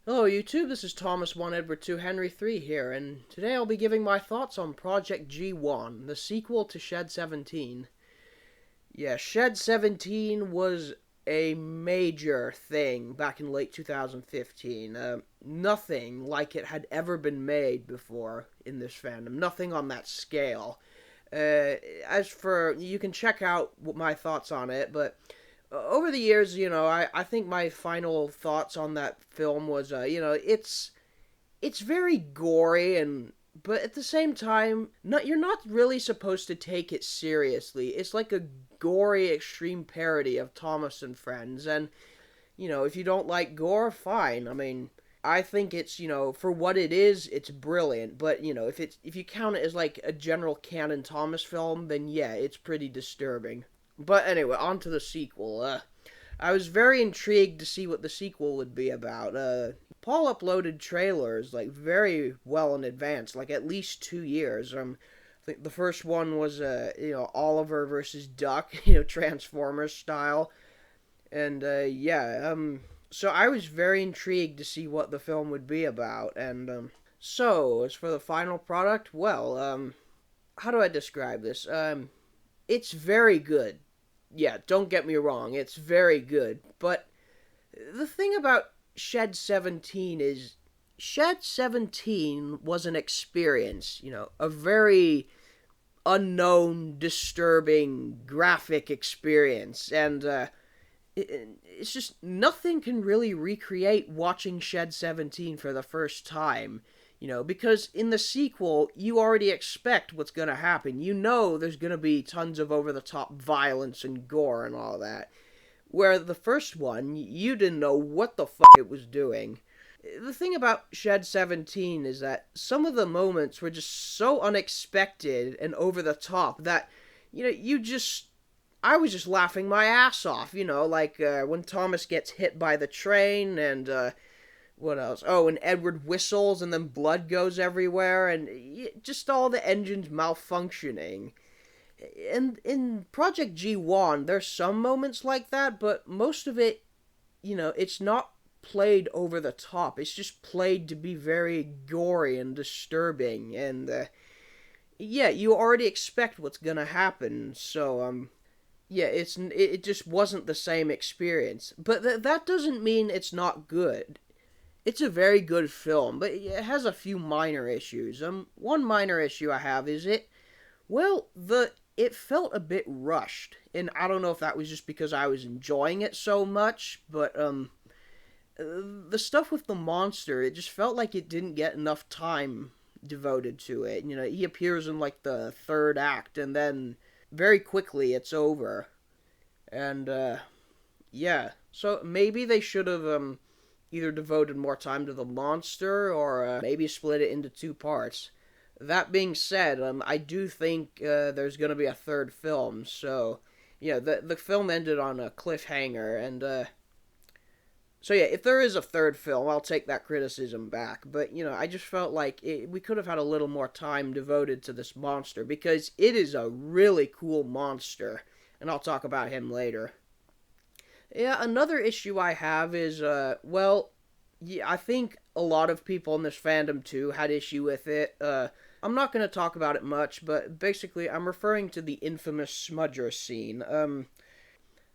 Hello YouTube, this is Thomas 1 Edward 2 Henry 3 here, and today I'll be giving my thoughts on Project G1, the sequel to Shed 17. Yeah, Shed 17 was a major thing back in late 2015. Nothing like it had ever been made before in this fandom. Nothing on that scale. As for, you can check out my thoughts on it, but over the years, I think my final thoughts on that film was, it's very gory and but at the same time, you're not really supposed to take it seriously. It's like a gory extreme parody of Thomas and Friends, and if you don't like gore, fine. I mean, I think it's for what it is, it's brilliant. But if you count it as like a general canon Thomas film, then yeah, it's pretty disturbing. But anyway, on to the sequel. I was very intrigued to see what the sequel would be about. Paul uploaded trailers like very well in advance, like at least 2 years. I think the first one was Oliver versus Duck, Transformers style, and so I was very intrigued to see what the film would be about. And so as for the final product, well, how do I describe this? It's very good. Yeah, don't get me wrong, it's very good. But the thing about Shed 17 is Shed 17 was an experience, a very unknown, disturbing, graphic experience. And it's just nothing can really recreate watching Shed 17 for the first time. Because in the sequel, you already expect what's going to happen. There's going to be tons of over-the-top violence and gore and all that. Where the first one, you didn't know what the fuck it was doing. The thing about Shed 17 is that some of the moments were just so unexpected and over-the-top that, I was just laughing my ass off, like when Thomas gets hit by the train and, what else? Oh, and Edward whistles and then blood goes everywhere and just all the engines malfunctioning. And in Project G1, there's some moments like that, but most of it, it's not played over the top. It's just played to be very gory and disturbing. And, you already expect what's gonna happen. So, yeah, it just wasn't the same experience. But that doesn't mean it's not good. It's a very good film, but it has a few minor issues. One minor issue I have is it felt a bit rushed, and I don't know if that was just because I was enjoying it so much, but the stuff with the monster, it just felt like it didn't get enough time devoted to it. He appears in like the third act, and then very quickly it's over, and yeah, so maybe they should have either devoted more time to the monster or maybe split it into two parts. That being said, I do think there's going to be a third film. So, yeah, the film ended on a cliffhanger, and so yeah, if there is a third film, I'll take that criticism back. But I just felt like we could have had a little more time devoted to this monster because it is a really cool monster, and I'll talk about him later. Yeah, another issue I have is, yeah, I think a lot of people in this fandom too had issue with it. I'm not going to talk about it much, but basically I'm referring to the infamous Smudger Scene.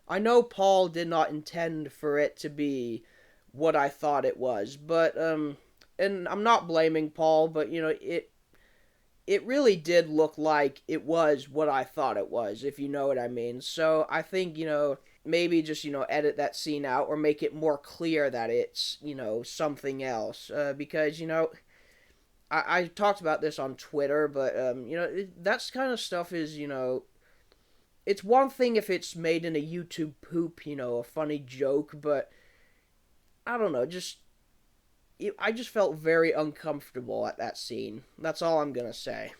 I know Paul did not intend for it to be what I thought it was, but, and I'm not blaming Paul, but, it really did look like it was what I thought it was, if you know what I mean. So I think, maybe just, edit that scene out or make it more clear that it's, something else. Because, I talked about this on Twitter, but, that's kind of stuff is, it's one thing if it's made in a YouTube poop, a funny joke, but I don't know, I just felt very uncomfortable at that scene. That's all I'm gonna say.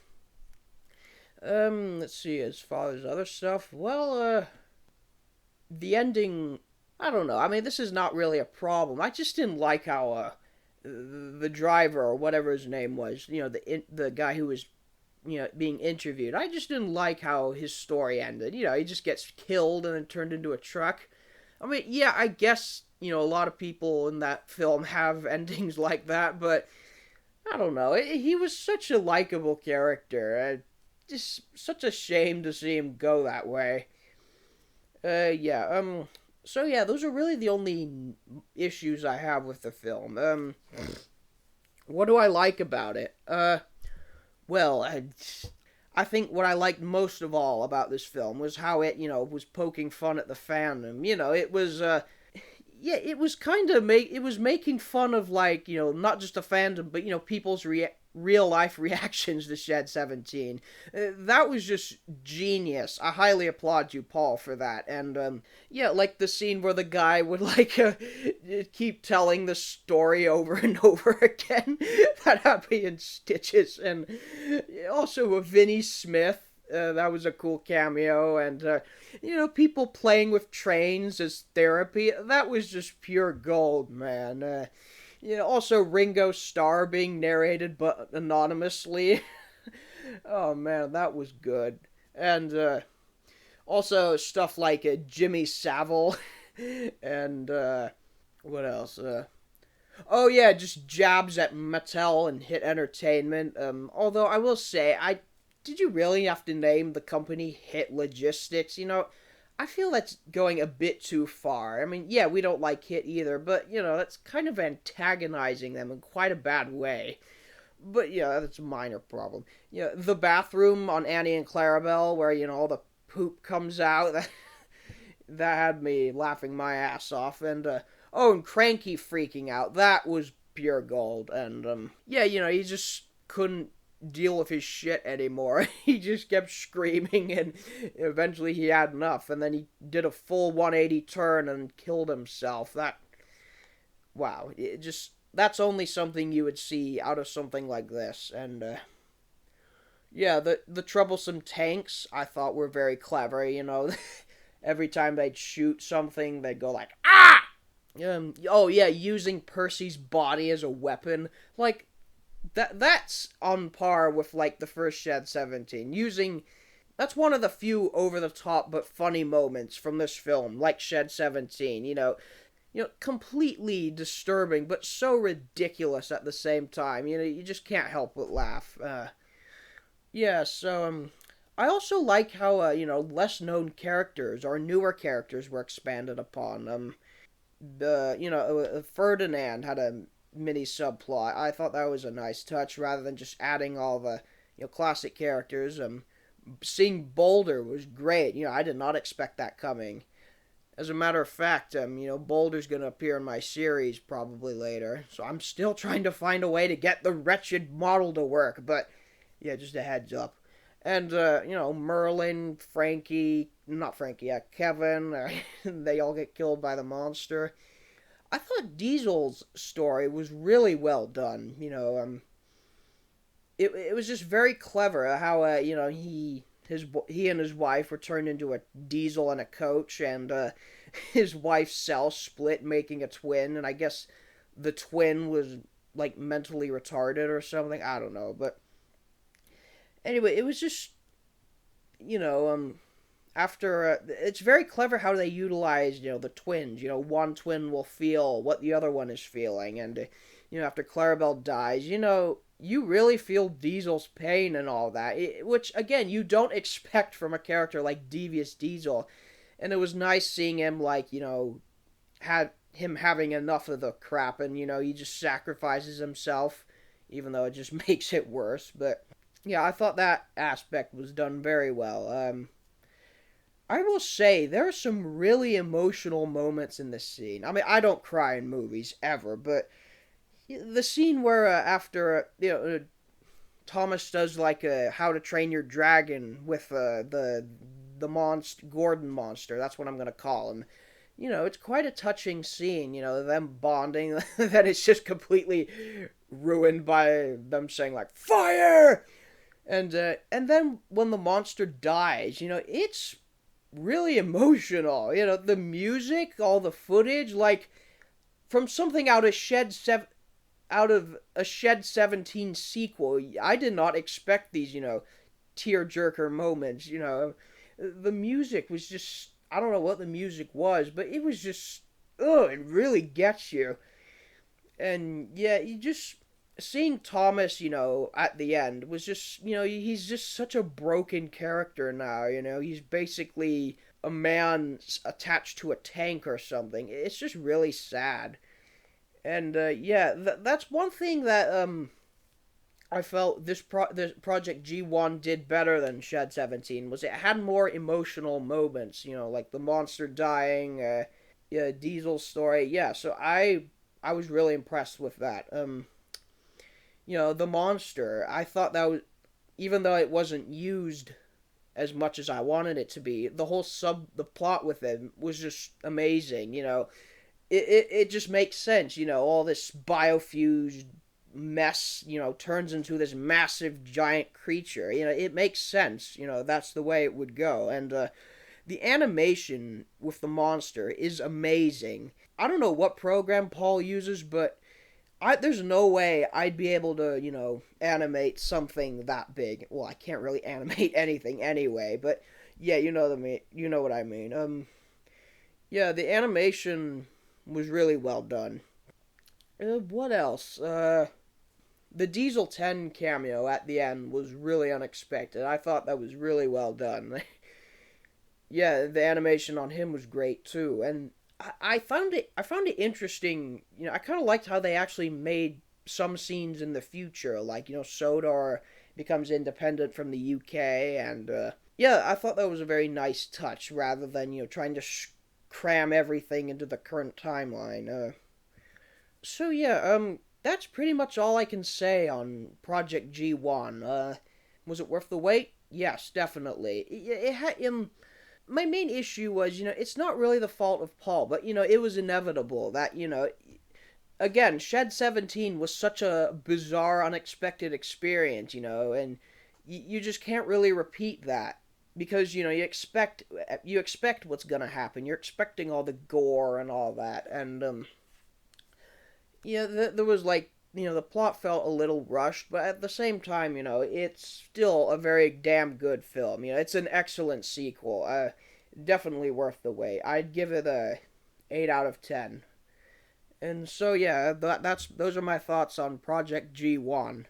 Let's see, as far as other stuff, well, the ending, I don't know. I mean, this is not really a problem. I just didn't like how the driver or whatever his name was, the guy who was being interviewed. I just didn't like how his story ended. He just gets killed and then turned into a truck. I mean, yeah, I guess a lot of people in that film have endings like that, but I don't know. He was such a likable character. Just such a shame to see him go that way. Yeah. So yeah, those are really the only issues I have with the film. What do I like about it? Well, I think what I liked most of all about this film was how it, was poking fun at the fandom. It was, yeah, it was kind of it was making fun of, like, not just the fandom, but people's real life reactions to Shed 17. That was just genius. I highly applaud you, Paul, for that. And yeah, like the scene where the guy would like keep telling the story over and over again. That had me in stitches. And also with Vinnie Smith. That was a cool cameo, and people playing with trains as therapy. That was just pure gold, man. Also Ringo Starr being narrated but anonymously. Oh man, that was good. And also stuff like Jimmy Savile and what else? Oh yeah, just jabs at Mattel and Hit Entertainment. Although I will say, did you really have to name the company Hit Logistics? I feel that's going a bit too far. I mean, yeah, we don't like Hit either, but that's kind of antagonizing them in quite a bad way. But yeah, that's a minor problem. The bathroom on Annie and Clarabelle, where all the poop comes out. That had me laughing my ass off. And and Cranky freaking out. That was pure gold. And yeah, he just couldn't deal with his shit anymore. He just kept screaming, and eventually he had enough. And then he did a full 180 turn and killed himself. Wow, that's only something you would see out of something like this. And yeah, the troublesome tanks I thought were very clever. Every time they'd shoot something, they'd go like, ah! Oh yeah, using Percy's body as a weapon. Like, that's on par with, like, the first Shed 17. That's one of the few over-the-top but funny moments from this film, like Shed 17, completely disturbing, but so ridiculous at the same time. You just can't help but laugh. Yeah, so, I also like how, less-known characters or newer characters were expanded upon. Ferdinand had a mini subplot. I thought that was a nice touch rather than just adding all the, classic characters. Seeing Boulder was great. I did not expect that coming. As a matter of fact, Boulder's going to appear in my series probably later. So I'm still trying to find a way to get the wretched model to work. But, yeah, just a heads up. And, Merlin, Kevin, they all get killed by the monster. I thought Diesel's story was really well done. It was just very clever how, he and his wife were turned into a diesel and a coach, and his wife's cell split, making a twin, and I guess the twin was, like, mentally retarded or something. I don't know, but anyway, it was just, after, it's very clever how they utilize, the twins. One twin will feel what the other one is feeling, and, after Clarabelle dies, you really feel Diesel's pain and all that, which, again, you don't expect from a character like Devious Diesel. And it was nice seeing him, like, had him having enough of the crap, and, he just sacrifices himself, even though it just makes it worse. But yeah, I thought that aspect was done very well. I will say, there are some really emotional moments in this scene. I mean, I don't cry in movies, ever, but the scene where, after, Thomas does, like, How to Train Your Dragon with, the Gordon monster, that's what I'm gonna call him. It's quite a touching scene, them bonding, that it's just completely ruined by them saying, like, fire! And then when the monster dies, it's really emotional. The music, all the footage, like, from something out of a Shed 17 sequel, I did not expect these, tearjerker moments, The music was just, I don't know what the music was, but it was just oh, it really gets you. And yeah, you just seeing Thomas, at the end was just, he's just such a broken character now. He's basically a man attached to a tank or something. It's just really sad. And yeah, that's one thing that I felt this Project G1 did better than Shed 17 was it had more emotional moments. Like the monster dying, yeah, Diesel's story. Yeah, so I was really impressed with that. The monster. I thought that was, even though it wasn't used as much as I wanted it to be, the plot with it was just amazing. It just makes sense. All this biofused mess, turns into this massive giant creature. It makes sense. That's the way it would go. And the animation with the monster is amazing. I don't know what program Paul uses, but there's no way I'd be able to, animate something that big. Well, I can't really animate anything anyway, but yeah, you know what I mean. Yeah, the animation was really well done. What else? The Diesel 10 cameo at the end was really unexpected. I thought that was really well done. Yeah, the animation on him was great too, and I found it interesting. I kind of liked how they actually made some scenes in the future, like Sodor becomes independent from the UK, and yeah, I thought that was a very nice touch rather than trying to cram everything into the current timeline. So yeah, that's pretty much all I can say on Project G1. Was it worth the wait? Yes, definitely. It had my main issue was, it's not really the fault of Paul, but it was inevitable that, again, Shed 17 was such a bizarre, unexpected experience, and you just can't really repeat that because you expect what's gonna happen. You're expecting all the gore and all that, and yeah, there was like the plot felt a little rushed, but at the same time, it's still a very damn good film. It's an excellent sequel. Definitely worth the wait. I'd give it a 8 out of 10. And so yeah, those are my thoughts on Project G1.